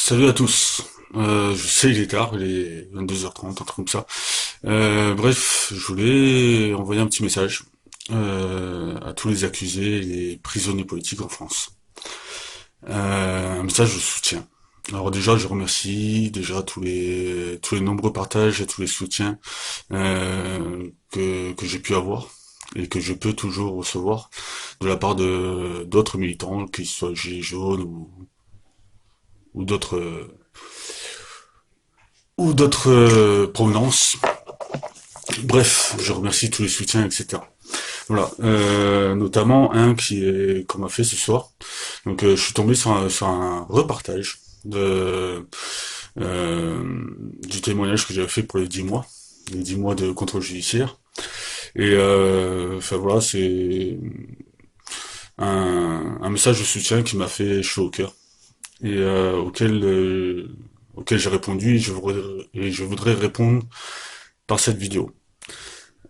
Salut à tous. Je sais, il est tard, il est 22h30, un truc comme ça. Bref, je voulais envoyer un petit message à tous les accusés et les prisonniers politiques en France. Un message de soutien. Alors déjà, je remercie déjà tous les nombreux partages et tous les soutiens que j'ai pu avoir et que je peux toujours recevoir de la part de d'autres militants, qu'ils soient Gilets jaunes ou d'autres provenances. Bref, je remercie tous les soutiens, etc. Voilà, notamment un qu'on m'a fait ce soir. Donc, je suis tombé sur un repartage de du témoignage que j'avais fait pour les 10 mois de contrôle judiciaire. Et enfin voilà, c'est un message de soutien qui m'a fait chaud au cœur et auquel j'ai répondu et je voudrais répondre par cette vidéo.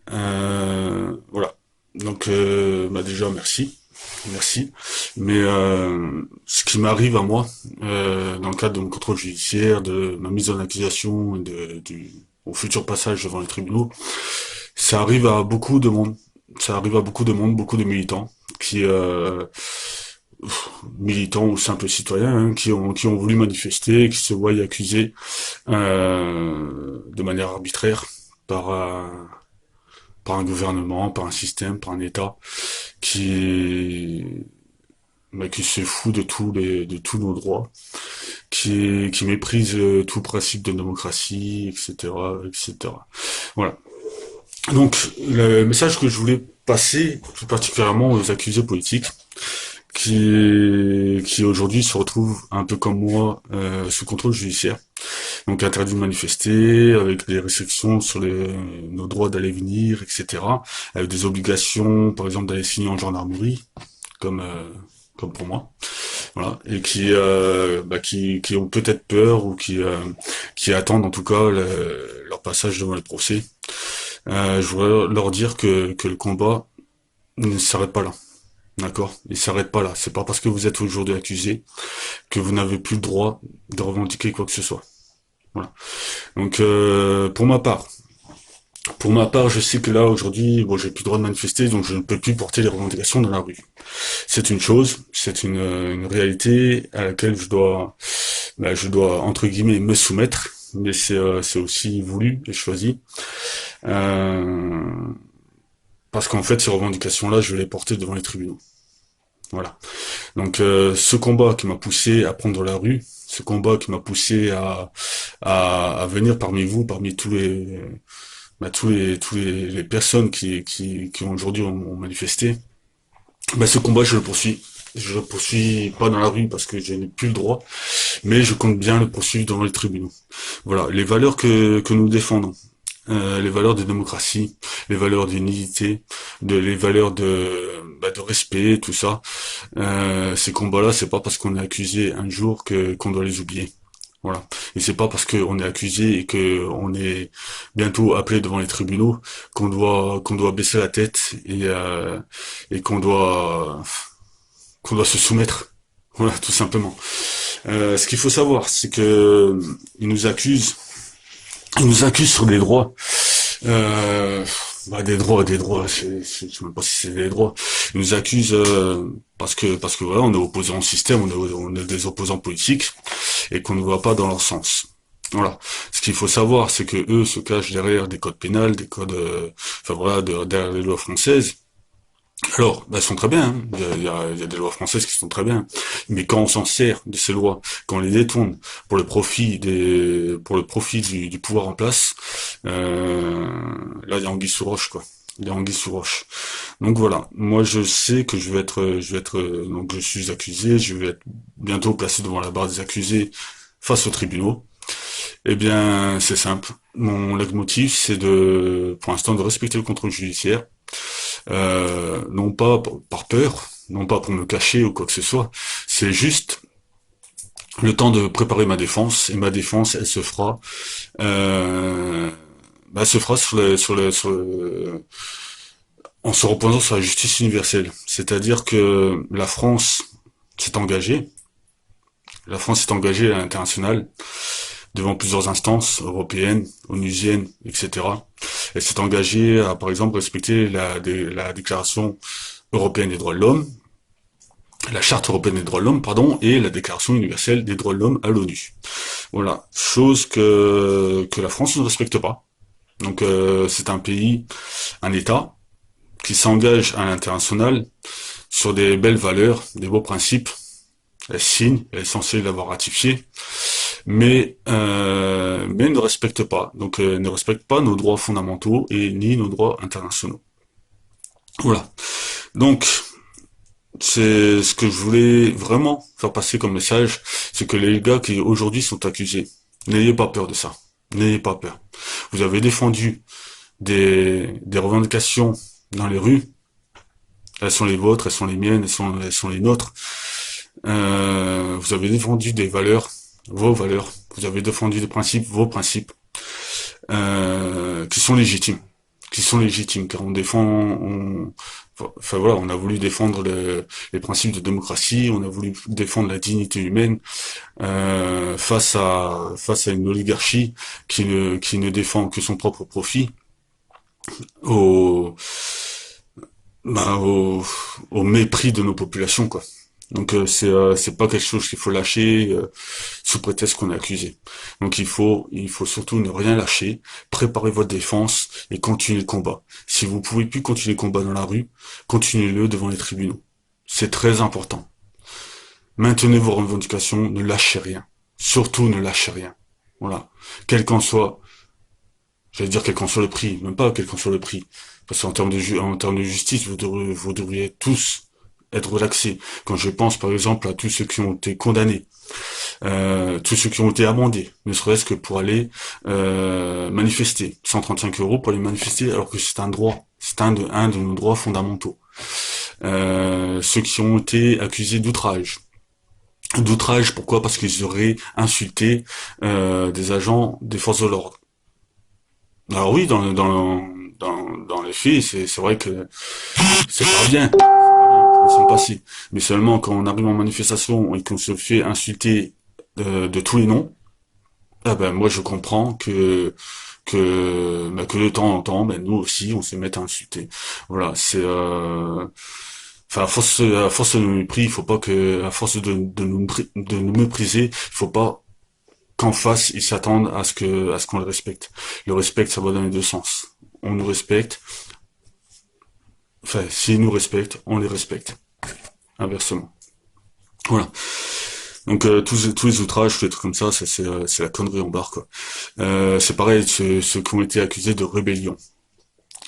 Voilà. Donc, bah déjà, merci. Mais ce qui m'arrive à moi, dans le cadre de mon contrôle judiciaire, de ma mise en accusation et au futur passage devant les tribunaux, ça arrive à beaucoup de monde. Ça arrive à beaucoup de monde, beaucoup de militants, qui militants ou simples citoyens, hein, qui ont voulu manifester, qui se voient accusés de manière arbitraire par par un gouvernement, par un système, par un État qui qui se fout de tous nos droits, qui méprise tout principe de démocratie, etc., etc. Voilà. Donc le message que je voulais passer, plus particulièrement aux accusés politiques, qui aujourd'hui se retrouvent un peu comme moi sous contrôle judiciaire, donc interdit de manifester, avec des restrictions sur nos droits d'aller venir, etc. Avec des obligations, par exemple, d'aller signer en gendarmerie, comme comme pour moi, voilà, et qui ont peut-être peur ou qui attendent en tout cas leur passage devant le procès. Je voudrais leur dire que le combat ne s'arrête pas là. D'accord? Il s'arrête pas là. C'est pas parce que vous êtes aujourd'hui accusé que vous n'avez plus le droit de revendiquer quoi que ce soit. Voilà. Donc pour ma part, je sais que là aujourd'hui, bon, j'ai plus le droit de manifester, donc je ne peux plus porter les revendications dans la rue. C'est une chose, c'est une réalité à laquelle je dois entre guillemets me soumettre, mais c'est aussi voulu et choisi, euh, parce qu'en fait ces revendications-là, je vais les porter devant les tribunaux. Voilà. Donc ce combat qui m'a poussé à prendre la rue, ce combat qui m'a poussé à venir parmi vous, parmi les personnes qui aujourd'hui ont manifesté, bah, ce combat, je le poursuis. Je le poursuis pas dans la rue parce que je n'ai plus le droit, mais je compte bien le poursuivre devant les tribunaux. Voilà, les valeurs que nous défendons, les valeurs de démocratie, les valeurs d'unité, les valeurs de respect, tout ça. Ces combats-là, c'est pas parce qu'on est accusé un jour que qu'on doit les oublier. Voilà. Et c'est pas parce qu'on est accusé et que on est bientôt appelé devant les tribunaux qu'on doit baisser la tête et qu'on doit se soumettre. Voilà, tout simplement. Ce qu'il faut savoir, c'est que ils nous accusent sur des droits. Euh, des droits, je sais même pas si c'est des droits. Ils nous accusent parce que voilà, on est opposant au système, on est des opposants politiques et qu'on ne va pas dans leur sens. Voilà. Ce qu'il faut savoir, c'est que eux se cachent derrière des codes pénals, des codes, enfin voilà, derrière les lois françaises. Alors, bah, elles sont très bien, hein. Il y a des lois françaises qui sont très bien. Mais quand on s'en sert de ces lois, quand on les détourne pour le profit du pouvoir en place, là, il y a anguille sous roche, quoi. Il y a anguille sous roche. Donc voilà. Moi, je sais que donc je suis accusé, je vais être bientôt placé devant la barre des accusés face aux tribunaux. Eh bien, c'est simple. Mon leitmotiv, pour l'instant, de respecter le contrôle judiciaire, non pas par peur, non pas pour me cacher ou quoi que ce soit, c'est juste le temps de préparer ma défense, et ma défense, elle se fera, euh, se fera en se reposant sur la justice universelle. C'est-à-dire que la France s'est engagée La France est engagée à l'international devant plusieurs instances européennes, onusiennes, etc. Elle s'est engagée à, par exemple, respecter la Déclaration européenne des droits de l'homme, la Charte européenne des droits de l'homme, pardon, et la Déclaration universelle des droits de l'homme à l'ONU. Voilà, chose que la France ne respecte pas. Donc c'est un pays, un État qui s'engage à l'international sur des belles valeurs, des beaux principes. Elle signe, elle est censée l'avoir ratifié, mais ne respecte pas. Donc ne respecte pas nos droits fondamentaux et ni nos droits internationaux. Voilà. Donc c'est ce que je voulais vraiment faire passer comme message, c'est que les gars qui aujourd'hui sont accusés, n'ayez pas peur de ça. N'ayez pas peur. Vous avez défendu des revendications dans les rues. Elles sont les vôtres, elles sont les miennes, elles sont les nôtres. Vous avez défendu des valeurs, vos valeurs. Vous avez défendu des principes, vos principes, qui sont légitimes. Qui sont légitimes, car on défend, enfin voilà, on a voulu défendre les principes de démocratie, on a voulu défendre la dignité humaine face à une oligarchie qui ne défend que son propre profit, au bah, au mépris de nos populations, quoi. Donc c'est pas quelque chose qu'il faut lâcher sous prétexte qu'on est accusé. Donc il faut surtout ne rien lâcher, préparez votre défense et continuez le combat. Si vous pouvez plus continuer le combat dans la rue, continuez-le devant les tribunaux. C'est très important. Maintenez vos revendications, ne lâchez rien. Surtout ne lâchez rien. Voilà. Quel qu'en soit, j'allais dire quel qu'en soit le prix, même pas quel qu'en soit le prix. Parce qu'en termes en termes de justice, vous devriez tous être relaxés. Quand je pense par exemple à tous ceux qui ont été condamnés, tous ceux qui ont été amendés, ne serait-ce que pour aller manifester, 135 € pour aller manifester, alors que c'est un droit, c'est un de nos droits fondamentaux. Ceux qui ont été accusés d'outrage. D'outrage, pourquoi? Parce qu'ils auraient insulté des agents des forces de l'ordre. Alors oui, dans les faits, c'est vrai que c'est pas bien. Ils sont passés. Mais seulement quand on arrive en manifestation et qu'on se fait insulter de tous les noms, ah ben moi je comprends que de temps en temps, ben nous aussi on se met à insulter. Voilà, c'est enfin à force de nous mépris, il faut pas que à force de nous mépriser, il faut pas qu'en face ils s'attendent à ce qu'on le respecte. Le respect, ça va dans les deux sens. On nous respecte, enfin s'ils nous respectent, on les respecte. Inversement. Voilà. Donc tous les outrages, tous les trucs comme ça, c'est la connerie en barre, quoi. C'est pareil, ceux qui ont été accusés de rébellion.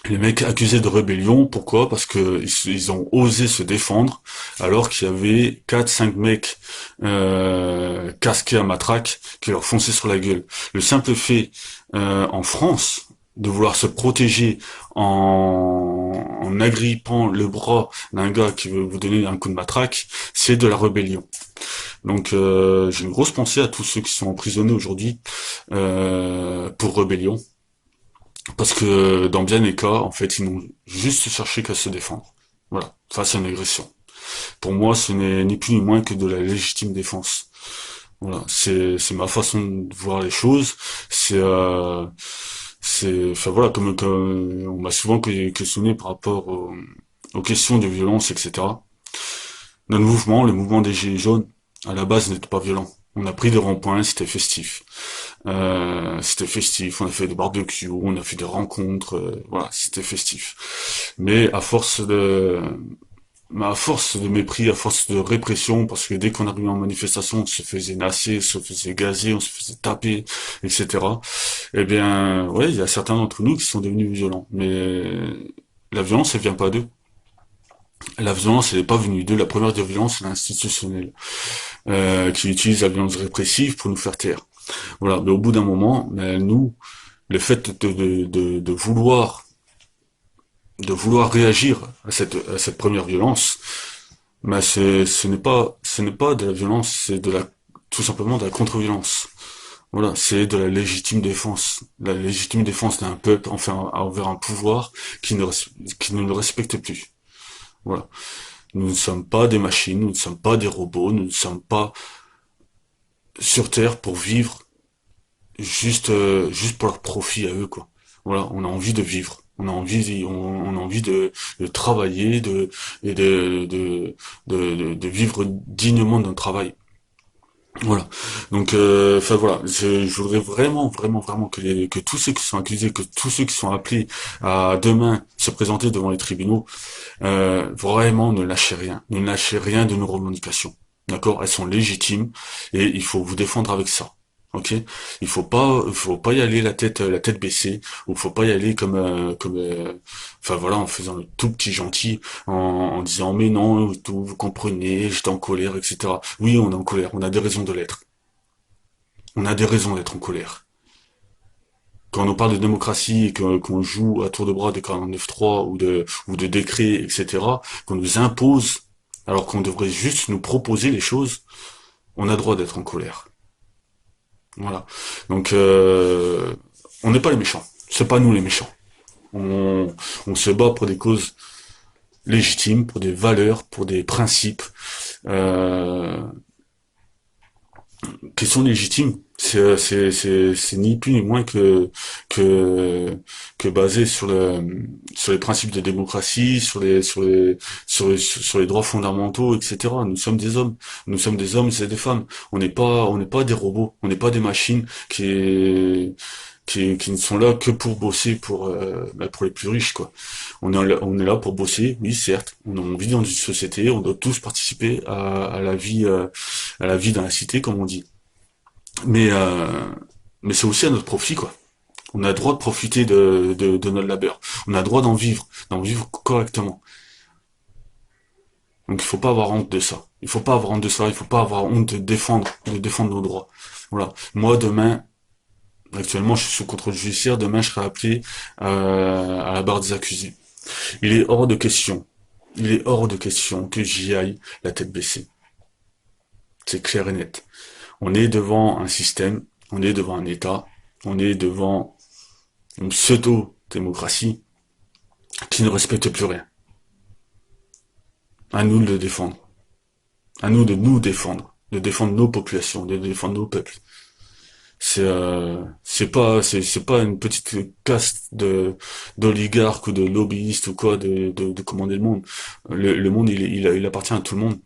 Les mecs accusés de rébellion, pourquoi? Parce que ils ont osé se défendre, alors qu'il y avait quatre, cinq mecs casqués à matraque qui leur fonçaient sur la gueule. Le simple fait en France de vouloir se protéger en agrippant le bras d'un gars qui veut vous donner un coup de matraque, c'est de la rébellion. Donc j'ai une grosse pensée à tous ceux qui sont emprisonnés aujourd'hui pour rébellion. Parce que dans bien des cas, en fait, ils n'ont juste cherché qu'à se défendre. Voilà, face à une agression. Pour moi, ce n'est ni plus ni moins que de la légitime défense. Voilà, c'est ma façon de voir les choses. Enfin voilà, comme on m'a souvent questionné par rapport aux questions de violence, etc. Notre mouvement, le mouvement des Gilets jaunes, à la base n'était pas violent. On a pris des ronds-points, c'était festif. C'était festif, on a fait des barbecues, on a fait des rencontres, voilà, c'était festif. Mais à force de mépris, à force de répression, parce que dès qu'on arrivait en manifestation, on se faisait nasser, on se faisait gazer, on se faisait taper, etc. Eh bien, ouais, il y a certains d'entre nous qui sont devenus violents. Mais la violence, elle vient pas d'eux. La violence, elle n'est pas venue d'eux. La première des violences, c'est l'institutionnel, qui utilise la violence répressive pour nous faire taire. Voilà, mais au bout d'un moment, ben, nous, le fait de vouloir réagir à cette première violence, ben ce n'est pas de la violence, c'est tout simplement de la contre-violence. Voilà, c'est de la légitime défense. La légitime défense d'un peuple envers un pouvoir qui ne le respecte plus. Voilà. Nous ne sommes pas des machines, nous ne sommes pas des robots, nous ne sommes pas sur Terre pour vivre juste pour leur profit à eux, quoi. Voilà, on a envie de vivre. On a envie de travailler, et de vivre dignement de notre travail. Voilà. Donc, enfin voilà, je voudrais vraiment, vraiment, vraiment que tous ceux qui sont accusés, que tous ceux qui sont appelés à demain se présenter devant les tribunaux, vraiment ne lâchez rien, ne lâchez rien de nos revendications. D'accord? Elles sont légitimes et il faut vous défendre avec ça. Ok? Il faut pas y aller la tête baissée, ou faut pas y aller enfin voilà, en faisant le tout petit gentil, en disant mais non, tout, vous comprenez, j'étais en colère, etc. Oui, on est en colère, on a des raisons de l'être. On a des raisons d'être en colère. Quand on parle de démocratie et qu'on joue à tour de bras des 49.3 ou de décrets, etc., qu'on nous impose, alors qu'on devrait juste nous proposer les choses, on a droit d'être en colère. Voilà. Donc, on n'est pas les méchants. C'est pas nous les méchants. On, on se bat pour des causes légitimes, pour des valeurs, pour des principes euh, qui sont légitimes. C'est ni plus ni moins que, que basé sur les principes de démocratie, sur les droits fondamentaux, etc. Nous sommes des hommes. Nous sommes des hommes et des femmes. On n'est pas des robots. On n'est pas des machines qui ne sont là que pour bosser pour les plus riches, quoi. On est là pour bosser, oui, certes. On vit dans une société, on doit tous participer à la vie dans la cité, comme on dit. Mais, mais c'est aussi à notre profit, quoi. On a le droit de profiter de notre labeur. On a le droit d'en vivre correctement. Donc il faut pas avoir honte de ça. Il faut pas avoir honte de ça. Il faut pas avoir honte de défendre nos droits. Voilà. Moi, demain, actuellement, je suis sous contrôle judiciaire. Demain, je serai appelé à la barre des accusés. Il est hors de question. Il est hors de question que j'y aille la tête baissée. C'est clair et net. On est devant un système, on est devant un État, on est devant une pseudo-démocratie qui ne respecte plus rien. À nous de le défendre. À nous de nous défendre. De défendre nos populations, de défendre nos peuples. C'est pas une petite caste d'oligarques ou de lobbyistes ou quoi de commander le monde. Le monde, il appartient à tout le monde.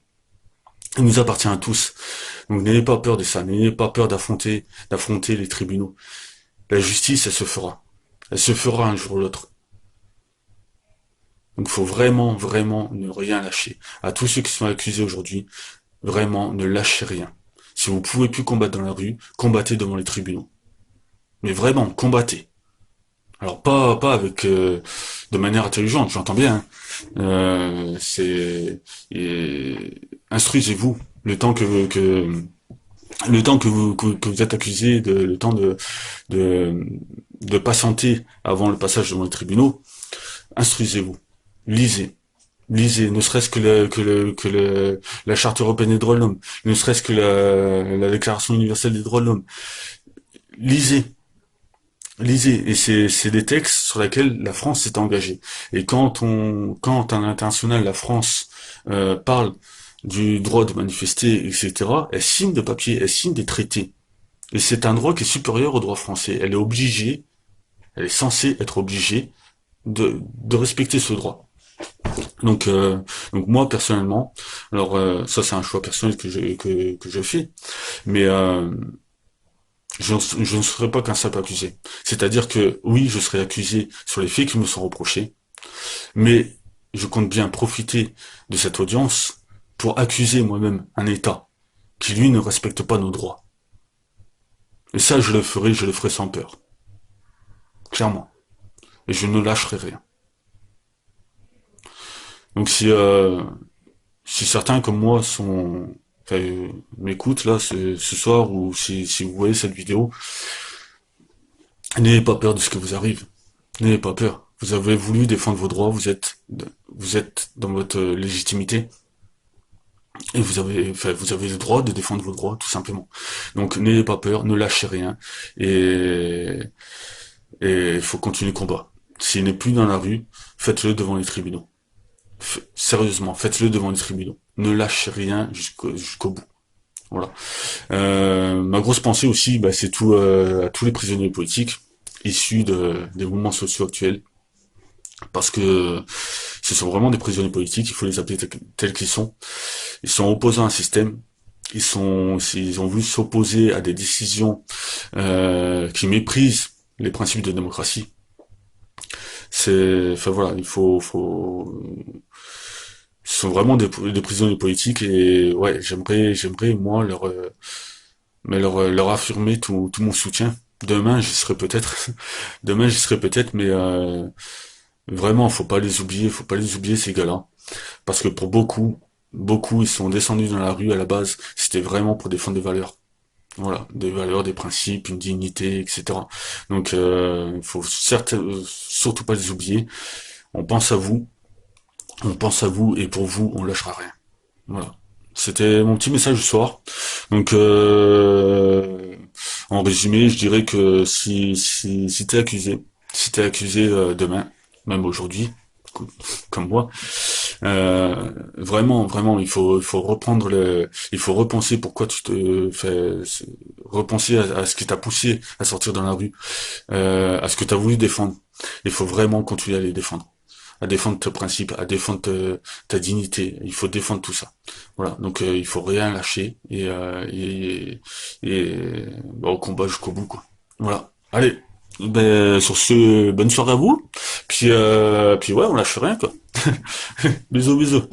Il nous appartient à tous. Donc n'ayez pas peur de ça, n'ayez pas peur d'affronter les tribunaux. La justice, elle se fera. Elle se fera un jour ou l'autre. Donc faut vraiment, vraiment ne rien lâcher. À tous ceux qui sont accusés aujourd'hui, vraiment ne lâchez rien. Si vous pouvez plus combattre dans la rue, combattez devant les tribunaux. Mais vraiment, combattez. Alors pas avec de manière intelligente, j'entends bien. Hein. Instruisez-vous le temps que vous êtes accusé, le temps de de patienter avant le passage devant les tribunaux. Instruisez-vous, lisez. Lisez, ne serait-ce la Charte européenne des droits de l'homme, ne serait-ce que la Déclaration universelle des droits de l'homme. Lisez, lisez, et c'est des textes sur lesquels la France s'est engagée. Et quand à l'international la France parle du droit de manifester, etc., elle signe de papiers, elle signe des traités. Et c'est un droit qui est supérieur au droit français. Elle est censée être obligée de respecter ce droit. Donc, donc moi personnellement, alors ça c'est un choix personnel que je fais, mais je ne serai pas qu'un simple accusé. C'est-à-dire que oui, je serai accusé sur les faits qui me sont reprochés, mais je compte bien profiter de cette audience pour accuser moi-même un État qui lui ne respecte pas nos droits. Et ça, je le ferai sans peur, clairement. Et je ne lâcherai rien. Donc si certains comme moi enfin, m'écoutent là ce soir, ou si vous voyez cette vidéo, n'ayez pas peur de ce qui vous arrive. N'ayez pas peur. Vous avez voulu défendre vos droits, vous êtes dans votre légitimité, et vous avez le droit de défendre vos droits, tout simplement. Donc n'ayez pas peur, ne lâchez rien, et il faut continuer le combat. S'il n'est plus dans la rue, faites-le devant les tribunaux. Sérieusement, faites-le devant les tribunaux. Ne lâchez rien jusqu'au bout. Voilà. Ma grosse pensée aussi, bah, c'est à tous les prisonniers politiques issus des mouvements sociaux actuels, parce que ce sont vraiment des prisonniers politiques, il faut les appeler tels qu'ils sont. Ils sont opposés à un système, ils ont voulu s'opposer à des décisions qui méprisent les principes de démocratie. Enfin voilà, ce sont vraiment des prisonniers politiques et ouais, j'aimerais moi leur affirmer tout mon soutien. Demain, j'y serai peut-être, demain j'y serai peut-être, mais vraiment, faut pas les oublier ces gars-là, parce que pour beaucoup, ils sont descendus dans la rue à la base, c'était vraiment pour défendre des valeurs. Voilà, des valeurs, des principes, une dignité, etc. Donc, surtout pas les oublier. On pense à vous, on pense à vous, et pour vous, on lâchera rien. Voilà. C'était mon petit message du soir. Donc, en résumé, je dirais que si t'es accusé demain, même aujourd'hui, comme moi, vraiment, il faut repenser pourquoi tu te fais, repenser à ce qui t'a poussé à sortir dans la rue, à ce que t'as voulu défendre. Il faut vraiment continuer à les défendre, à défendre tes principes, ta dignité. Il faut défendre tout ça. Voilà. Donc il faut rien lâcher bah, au combat jusqu'au bout, quoi. Voilà. Allez. Ben, sur ce, bonne soirée à vous. Puis ouais, on lâche rien, quoi. Bisous, bisous.